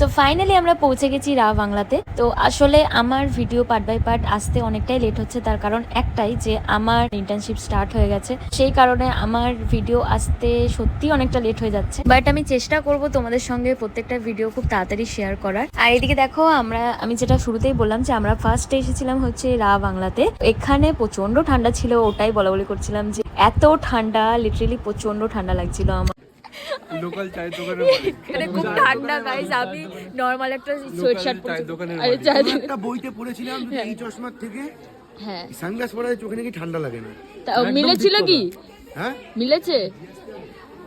So finally আমরা পৌঁছে গেছি রা বাংলাতে। তো আসলে আমার ভিডিও পার্ট বাই পার্ট আসতে অনেকটাই লেট হচ্ছে, তার কারণ একটাই যে আমার ইন্টার্নশিপ স্টার্ট হয়ে গেছে, সেই কারণে আমার ভিডিও আসতে সত্যি অনেকটা লেট হয়ে যাচ্ছে। বাট আমি চেষ্টা করব তোমাদের সঙ্গে প্রত্যেকটা ভিডিও খুব তাড়াতাড়ি শেয়ার করার। আর এদিকে দেখো, আমি যেটা শুরুতেই বললাম যে আমরা ফার্স্টে এসেছিলাম হচ্ছে রা বাংলাতে। এখানে প্রচন্ড ঠান্ডা ছিল, ওটাই বলা বলি করছিলাম যে এত ঠান্ডা, লিটারেলি প্রচন্ড ঠান্ডা লাগছিল আমার। লোকাল চায়ের দোকানের মালিক। এখানে খুব ঠান্ডা গাইস, আমি নরমাল একটা সোয়েটশার্ট পরে চায়ের দোকানের আরে মালিক। চায়ের একটা বইতে পড়েছিলাম যে এই চশমার থেকে হ্যাঁ, সানগ্লাস পরায় চোখে নাকি ঠান্ডা লাগে না। মিলেছিল কি? হ্যাঁ, মিলেছে।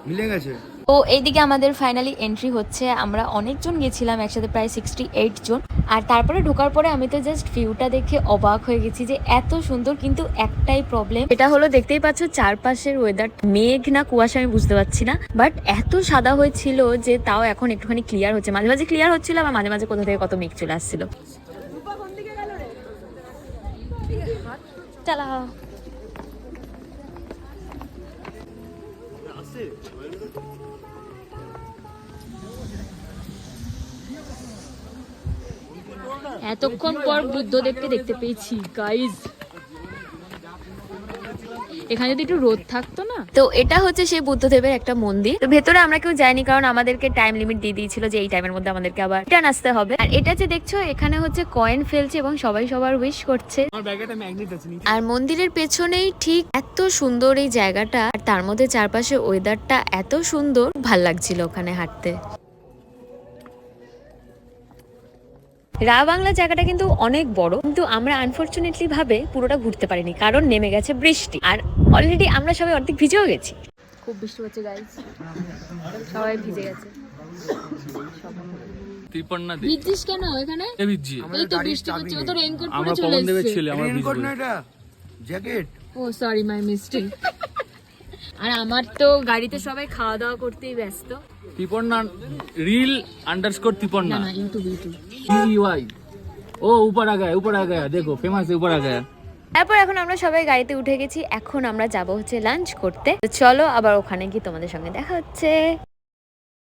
মিলে গেছে। তো এইদিকে আমাদের ফাইনালি এন্ট্রি হচ্ছে। আমরা অনেকজন গেছিলাম একসাথে, প্রায় 68 জন। আর তারপরে ঢোকার পরে আমি তো জাস্ট ভিউটা দেখে অবাক হয়ে গেছি যে এত সুন্দর, কিন্তু একটাই প্রবলেম, এটা হলো দেখতেই পাচ্ছ চারপাশের ওয়েদার, মেঘ না কুয়াশা আমি বুঝতে পারছি না, বাট এত সাদা হয়েছিল যে তাও এখন একটুখানি ক্লিয়ার হচ্ছে, মাঝে মাঝে ক্লিয়ার হচ্ছিল আবার মাঝে মাঝে কোথা থেকে কত মেঘ চলে আসছিল। চালা এতক্ষণ পর বুদ্ধ দেখতে পেয়েছি গাইজ। এখানে যদি একটু রোদ থাকতো না। তো এটা হচ্ছে সেই বুদ্ধদেবের একটা মন্দির। তো ভেতরে আমরা কেউ যাইনি, কারণ আমাদেরকে টাইম লিমিট দিয়ে দিয়েছিল যে এই টাইমের মধ্যে আমাদেরকে আবার রিটার্ন আসতে হবে। আর এটা যে দেখছো, এখানে হচ্ছে কয়েন ফেলছে এবং সবাই সবার উইশ করছে। আর মন্দিরের পেছনেই ঠিক এত সুন্দর এই জায়গাটা, আর তার মধ্যে চারপাশে ওয়েদারটা এত সুন্দর, ভাল লাগছিল ওখানে হাঁটতে। রা বাংলা জায়গাটা কিন্তু অনেক বড়, কিন্তু আমরা আনফরচুনেটলি ভাবে পুরোটা ঘুরতে পারিনি, কারণ নেমে গেছে বৃষ্টি, আর অলরেডি আমরা সবাই অর্ধেক ভিজেও গেছি। খুব বৃষ্টি হচ্ছে গাইস, সবাই ভিজে গেছে। ভিজছিস কেন? এখানে এই তো বৃষ্টি হচ্ছে, ও তো রেইনকোট পরে চলে এসেছে। রেইনকোট না, এটা jacket. Oh sorry, my mistake. আর আমার তো গাড়িতে সবাই খাওয়া দাওয়া করতেই ব্যস্ত। तिपन्ना रील अंडरस्कोर तिपन्ना না, ইউটিউব। TEY ओ ऊपर आ गया देखो फेमस है ऊपर आ गया। তারপর এখন আমরা সবাই গাড়িতে উঠে গেছি, এখন আমরা যাব হচ্ছে লাঞ্চ করতে। তো চলো আবার ওখানে গিয়ে তোমাদের সঙ্গে দেখা হচ্ছে।